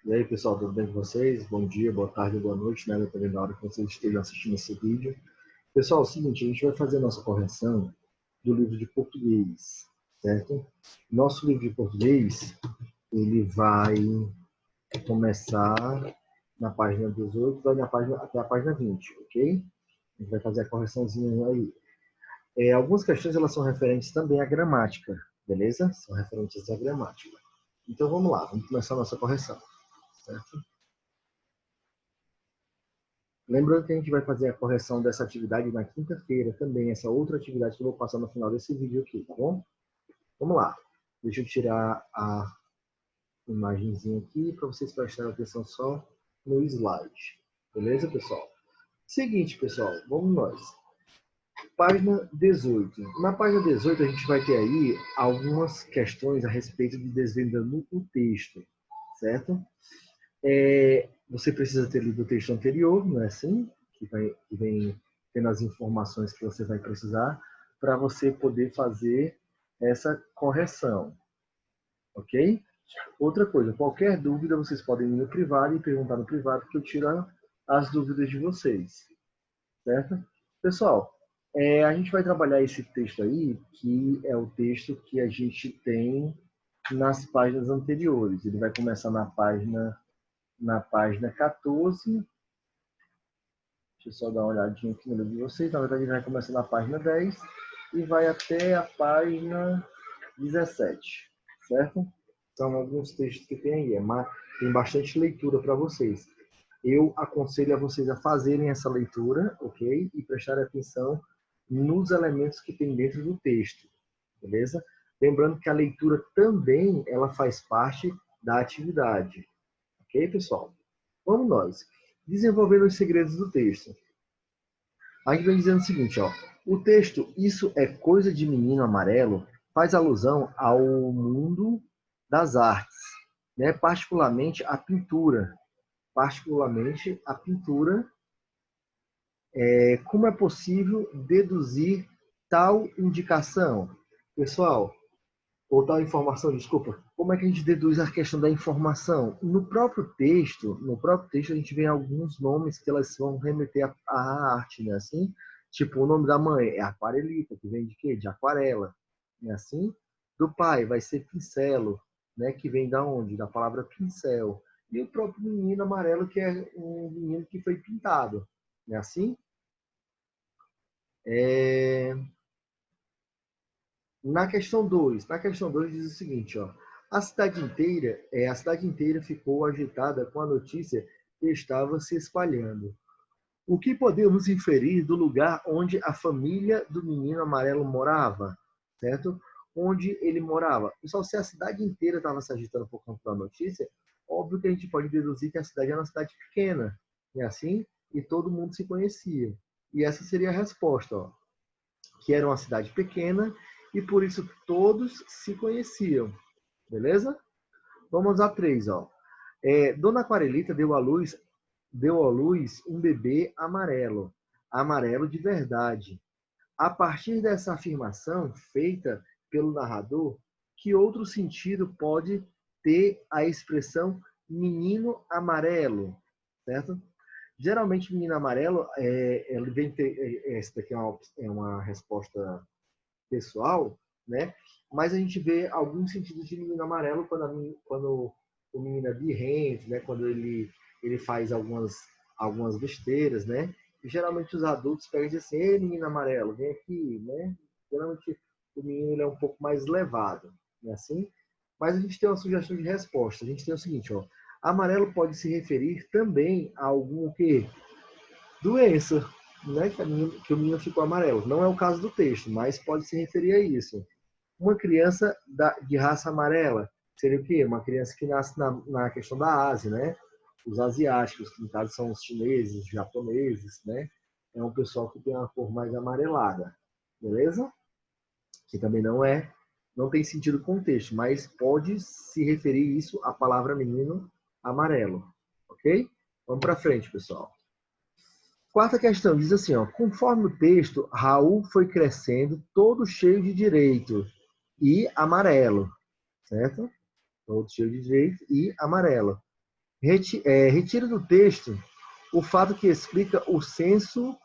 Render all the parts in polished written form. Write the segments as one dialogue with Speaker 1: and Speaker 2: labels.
Speaker 1: E aí, pessoal, tudo bem com vocês? Bom dia, boa tarde, boa noite, né? Dependendo da hora que vocês estejam assistindo esse vídeo. Pessoal, é o seguinte, a gente vai fazer a nossa correção do livro de português, certo? Nosso livro de português, ele vai começar na página 18, vai até a página 20, ok? A gente vai fazer a correçãozinha aí. Algumas questões, elas são referentes também à gramática, beleza? São referentes à gramática. Então, vamos lá, vamos começar a nossa correção, certo? Lembrando que a gente vai fazer a correção dessa atividade na quinta-feira também, essa outra atividade que eu vou passar no final desse vídeo aqui, tá bom? Vamos lá. Deixa eu tirar a imagenzinha aqui para vocês prestarem atenção só no slide. Beleza, pessoal? Seguinte, pessoal, vamos nós. Página 18. Na página 18 a gente vai ter aí algumas questões a respeito de desvendando o texto, certo? Você precisa ter lido o texto anterior, não é assim? Que vem tendo as informações que você vai precisar para você poder fazer essa correção, ok? Outra coisa, qualquer dúvida vocês podem ir no privado e perguntar no privado que eu tiro as dúvidas de vocês, certo? Pessoal, a gente vai trabalhar esse texto aí, que é o texto que a gente tem nas páginas anteriores. Ele vai começar na página 14. Deixa eu só dar uma olhadinha aqui no livro de vocês. Na verdade, ele vai começar na página 10 e vai até a página 17, certo? São alguns textos que tem aí. Tem bastante leitura para vocês. Eu aconselho a vocês a fazerem essa leitura, ok? E prestarem atenção nos elementos que tem dentro do texto, beleza? Lembrando que a leitura também ela faz parte da atividade, ok, pessoal? Vamos nós. Desenvolvendo os segredos do texto. A gente vem dizendo o seguinte, ó. O texto Isso é Coisa de Menino Amarelo faz alusão ao mundo das artes, né? Particularmente a pintura. Como é possível deduzir tal indicação? Pessoal, ou tal informação, desculpa. Como é que a gente deduz a questão da informação? No próprio texto a gente vê alguns nomes que elas vão remeter à arte, né? Assim, tipo, o nome da mãe é aquarelita, que vem de quê? De aquarela, né? Assim, do pai vai ser pincelo, né? Que vem da onde? Da palavra pincel. E o próprio menino amarelo, que é um menino que foi pintado, né? Assim, é... Na questão 2 diz o seguinte, ó. A cidade inteira ficou agitada com a notícia que estava se espalhando. O que podemos inferir do lugar onde a família do menino amarelo morava, certo? Onde ele morava. Pessoal, se a cidade inteira estava se agitando por conta da notícia, óbvio que a gente pode deduzir que a cidade era uma cidade pequena, né? Assim, e todo mundo se conhecia. E essa seria a resposta, ó, que era uma cidade pequena e por isso todos se conheciam, beleza? Vamos a 3, ó. Dona Aquarelita deu à luz um bebê amarelo, amarelo de verdade. A partir dessa afirmação feita pelo narrador, que outro sentido pode ter a expressão menino amarelo, certo? Geralmente, menino amarelo, ele vem ter, essa daqui é uma resposta pessoal, né? Mas a gente vê alguns sentidos de menino amarelo quando o menino é birrento, né? Quando ele faz algumas besteiras, né? E geralmente os adultos pegam e dizem assim, ei, menino amarelo, vem aqui, né? Geralmente o menino ele é um pouco mais levado, né? Assim. Mas a gente tem uma sugestão de resposta. A gente tem o seguinte, ó. Amarelo pode se referir também a algum o quê? Doença, né? Que o menino ficou amarelo. Não é o caso do texto, mas pode se referir a isso. Uma criança de raça amarela seria o quê? Uma criança que nasce na questão da Ásia, né? Os asiáticos, que no caso são os chineses, os japoneses, né? É um pessoal que tem uma cor mais amarelada, beleza? Que também não tem sentido com o texto, mas pode se referir isso à palavra menino amarelo, ok? Vamos para frente, pessoal. Quarta questão diz assim, ó, conforme o texto, Raul foi crescendo todo cheio de direito e amarelo, certo? Todo cheio de direito e amarelo. Retira do texto o fato que explica o senso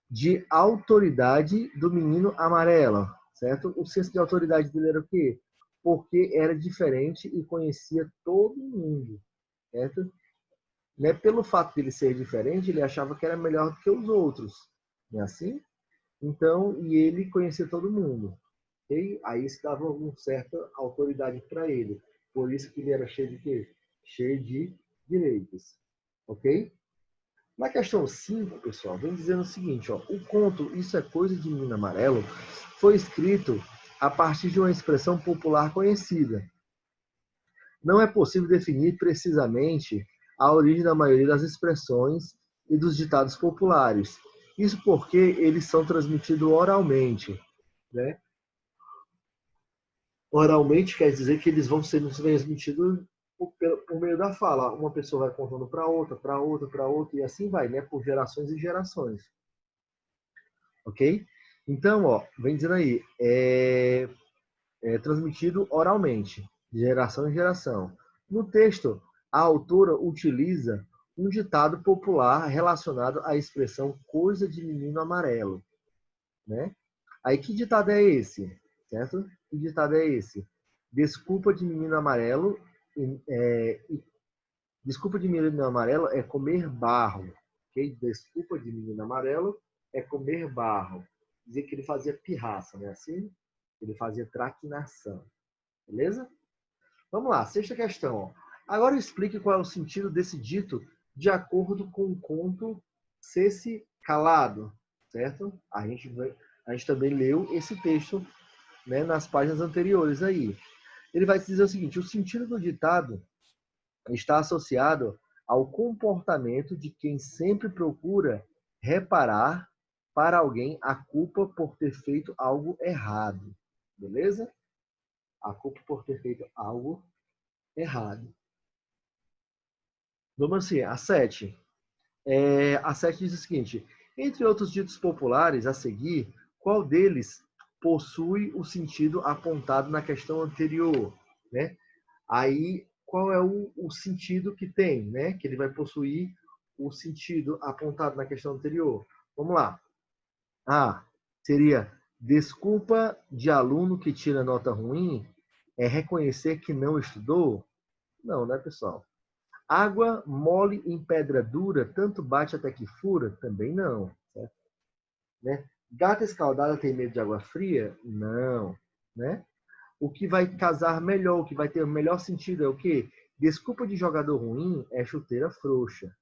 Speaker 1: de autoridade do menino amarelo, certo? O senso de autoridade dele era o quê? Porque era diferente e conhecia todo mundo, certo? Né? Pelo fato dele ser diferente, ele achava que era melhor do que os outros, não é assim? Então, e ele conhecia todo mundo. Okay? Aí isso dava uma certa autoridade para ele. Por isso que ele era cheio de quê? Cheio de direitos. Ok? Na questão 5, pessoal, vem dizendo o seguinte, ó, o conto Isso é Coisa de Menino Amarelo foi escrito a partir de uma expressão popular conhecida. Não é possível definir precisamente a origem da maioria das expressões e dos ditados populares. Isso porque eles são transmitidos oralmente, né? Oralmente quer dizer que eles vão sendo transmitidos por meio da fala. Uma pessoa vai contando para outra, para outra, para outra, e assim vai, né? Por gerações e gerações. Ok? Então, ó, vem dizendo aí, é transmitido oralmente, de geração em geração. No texto, a autora utiliza um ditado popular relacionado à expressão coisa de menino amarelo, né? Aí que ditado é esse, certo? Que ditado é esse? Desculpa de menino amarelo, desculpa de menino amarelo é comer barro, ok? Desculpa de menino amarelo é comer barro. Dizer que ele fazia pirraça, né? Assim, ele fazia traquinação, beleza? Vamos lá, sexta questão. Agora explique qual é o sentido desse dito de acordo com o conto Cesse Calado, certo? A gente também leu esse texto, né, nas páginas anteriores aí. Ele vai dizer o seguinte: o sentido do ditado está associado ao comportamento de quem sempre procura reparar para alguém a culpa por ter feito algo errado. Beleza? A culpa por ter feito algo errado. Vamos assim, a 7. A 7 diz o seguinte: entre outros ditos populares a seguir, qual deles possui o sentido apontado na questão anterior? Né? Aí, qual é o sentido que tem? Né? Que ele vai possuir o sentido apontado na questão anterior. Vamos lá. A seria: desculpa de aluno que tira nota ruim é reconhecer que não estudou? Não, né, pessoal? Água mole em pedra dura, tanto bate até que fura? Também não. Certo? Né? Gata escaldada tem medo de água fria? Não. Né? O que vai casar melhor, o que vai ter o melhor sentido é o quê? Desculpa de jogador ruim é chuteira frouxa.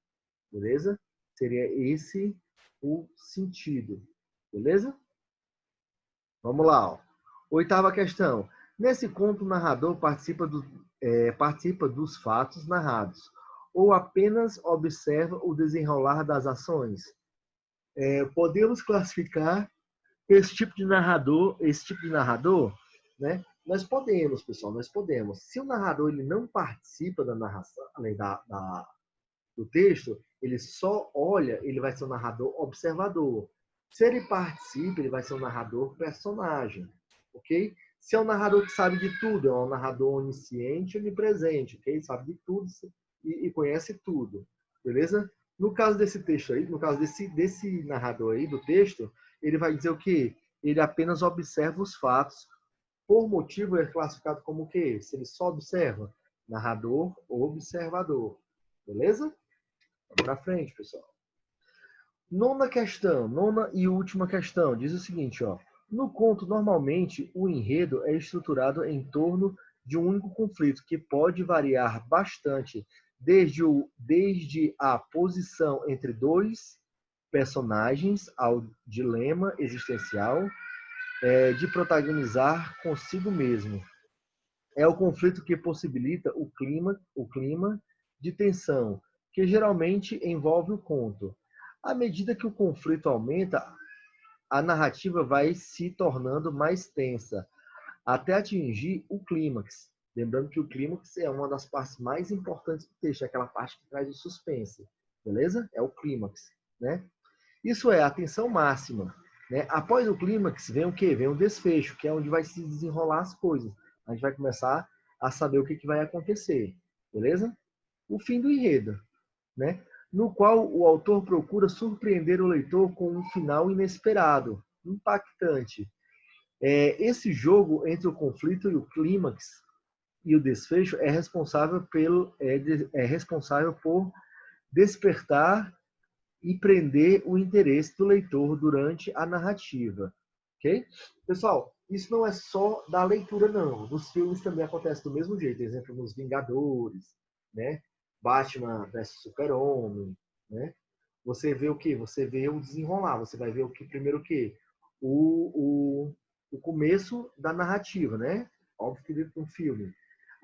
Speaker 1: Beleza? Seria esse o sentido. Beleza? Vamos lá. Ó. Oitava questão. Nesse conto, o narrador participa dos fatos narrados ou apenas observa o desenrolar das ações? Podemos classificar esse tipo de narrador, né? Nós podemos, pessoal, nós podemos. Se o narrador ele não participa da narração, além do texto, ele só olha, ele vai ser um narrador observador. Se ele participa, ele vai ser um narrador personagem, ok? Se é um narrador que sabe de tudo, é um narrador onisciente, onipresente, ok? Sabe de tudo e conhece tudo, beleza? No caso desse texto aí, no caso desse narrador aí do texto, ele vai dizer o quê? Ele apenas observa os fatos. Por motivo, é classificado como o quê? Se ele só observa, narrador ou observador, beleza? Vamos para frente, pessoal. Nona e última questão, diz o seguinte, ó. No conto, normalmente, o enredo é estruturado em torno de um único conflito, que pode variar bastante desde a posição entre dois personagens ao dilema existencial de protagonizar consigo mesmo. É o conflito que possibilita o clima de tensão, que geralmente envolve o conto. À medida que o conflito aumenta, a narrativa vai se tornando mais tensa, até atingir o clímax. Lembrando que o clímax é uma das partes mais importantes do texto, é aquela parte que traz o suspense. Beleza? É o clímax. Né? Isso é a tensão máxima. Né? Após o clímax, vem o quê? Vem o desfecho, que é onde vai se desenrolar as coisas. A gente vai começar a saber o que vai acontecer. Beleza? o fim do enredo, né? No qual o autor procura surpreender o leitor com um final inesperado, impactante. Esse jogo entre o conflito e o clímax e o desfecho é responsável por despertar e prender o interesse do leitor durante a narrativa. Ok? Pessoal, isso não é só da leitura, não. Nos filmes também acontece do mesmo jeito. Exemplo, nos Vingadores, né? Batman vs Super-Homem, né? Você vê o quê? Você vê o desenrolar. Você vai ver o que primeiro o quê? O começo da narrativa, né? Óbvio que dentro de um filme.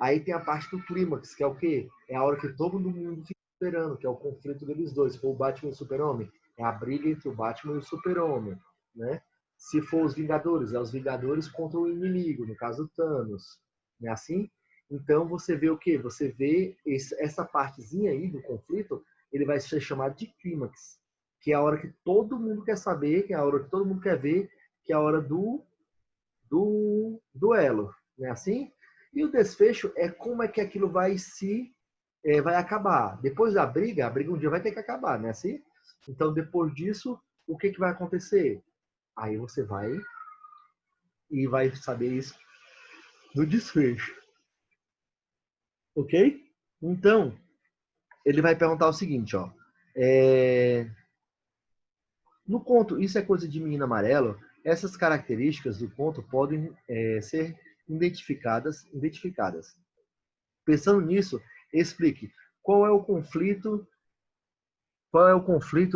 Speaker 1: Aí tem a parte do clímax, que é o quê? É a hora que todo mundo fica esperando, que é o conflito deles dois. Se for o Batman e o Super-Homem, é a briga entre o Batman e o Super-Homem, né? Se for os Vingadores, é os Vingadores contra o inimigo, no caso o Thanos, não é assim? Então você vê o quê? Você vê essa partezinha aí do conflito, ele vai ser chamado de clímax, que é a hora que todo mundo quer saber, que é a hora que todo mundo quer ver, que é a hora do duelo, não é assim? E o desfecho é como é que aquilo vai acabar. Depois da briga, a briga um dia vai ter que acabar, né? Assim? Então, depois disso, o que vai acontecer? Aí você vai saber isso no desfecho. Ok? Então, ele vai perguntar o seguinte, ó. No conto Isso é Coisa de Menino Amarelo, essas características do conto podem ser identificadas. Pensando nisso, explique qual é o conflito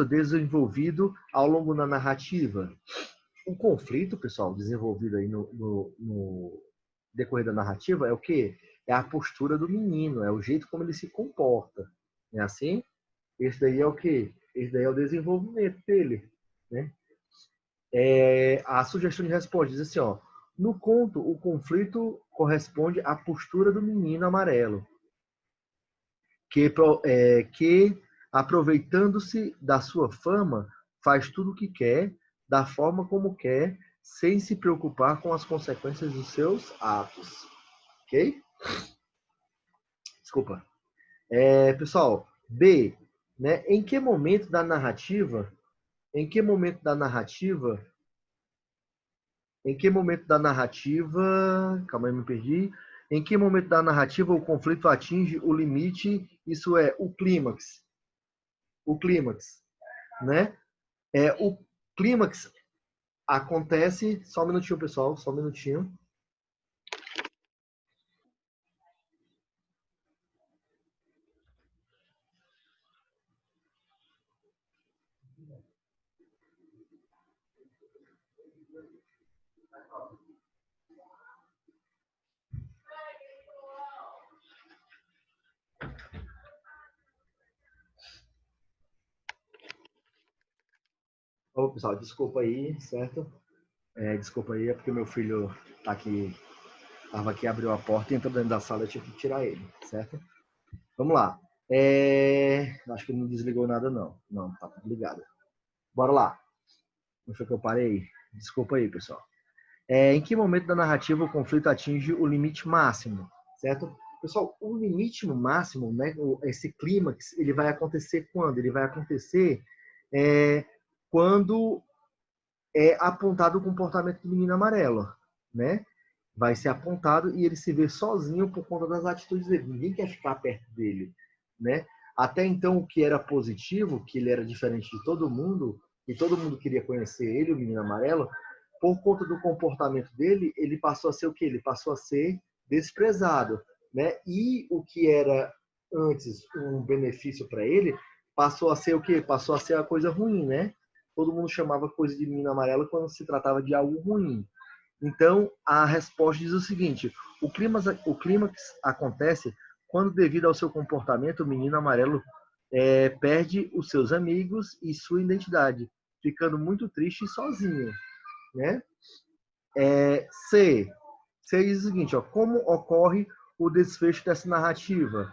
Speaker 1: desenvolvido ao longo da narrativa. O conflito, pessoal, desenvolvido aí no decorrer da narrativa é o quê? É a postura do menino, é o jeito como ele se comporta. É assim? Esse daí é o quê? Esse daí é o desenvolvimento dele, né? A sugestão de resposta diz assim, ó, no conto, o conflito corresponde à postura do menino amarelo, que aproveitando-se da sua fama, faz tudo o que quer, da forma como quer, sem se preocupar com as consequências dos seus atos. Ok? Desculpa. Pessoal, B, né? Em que momento da narrativa, em que momento da narrativa, em que momento da narrativa, calma aí, me perdi. Em que momento da narrativa o conflito atinge o limite, isso é, o clímax? O clímax, né? O clímax acontece, só um minutinho, pessoal, só um minutinho. Ô, pessoal, desculpa aí, certo? Desculpa aí, é porque meu filho tá aqui, tava aqui, abriu a porta e entrou dentro da sala, eu tive que tirar ele, certo? Vamos lá. Acho que não desligou nada, não. Não, tá tudo ligado. Bora lá. Onde foi que eu parei? Desculpa aí, pessoal. Em que momento da narrativa o conflito atinge o limite máximo, certo? Pessoal, o limite máximo, né, esse clímax, ele vai acontecer quando? Ele vai acontecer quando é apontado o comportamento do menino amarelo, né? Vai ser apontado e ele se vê sozinho por conta das atitudes dele. Ninguém quer ficar perto dele, né? Até então, o que era positivo, que ele era diferente de todo mundo, e todo mundo queria conhecer ele, o menino amarelo, por conta do comportamento dele, ele passou a ser o quê? Ele passou a ser desprezado, né? E o que era antes um benefício para ele, passou a ser o quê? Passou a ser a coisa ruim, né? Todo mundo chamava coisa de menino amarelo quando se tratava de algo ruim. Então, a resposta diz o seguinte: o clímax acontece quando, devido ao seu comportamento, o menino amarelo perde os seus amigos e sua identidade, ficando muito triste e sozinho, né? C. C diz o seguinte, ó, como ocorre o desfecho dessa narrativa?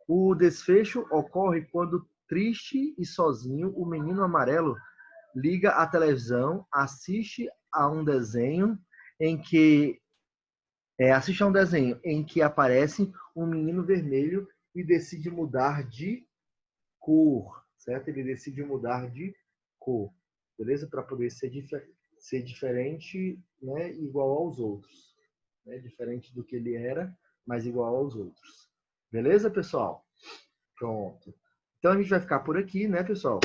Speaker 1: O desfecho ocorre quando, triste e sozinho, o menino amarelo liga a televisão, assiste a um desenho em que aparece um menino vermelho e decide mudar de cor, certo? Ele decide mudar de cor, beleza? Para poder ser diferente, né? Igual aos outros, né? Diferente do que ele era, mas igual aos outros. Beleza, pessoal? Pronto. Então a gente vai ficar por aqui, né, pessoal?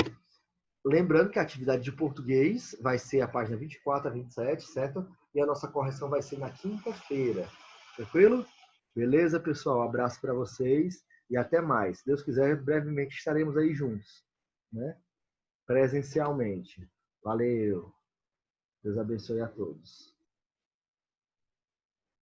Speaker 1: Lembrando que a atividade de português vai ser a página 24 a 27, certo? E a nossa correção vai ser na quinta-feira. Tranquilo? Beleza, pessoal? Um abraço para vocês e até mais. Se Deus quiser, brevemente estaremos aí juntos, né? Presencialmente. Valeu. Deus abençoe a todos.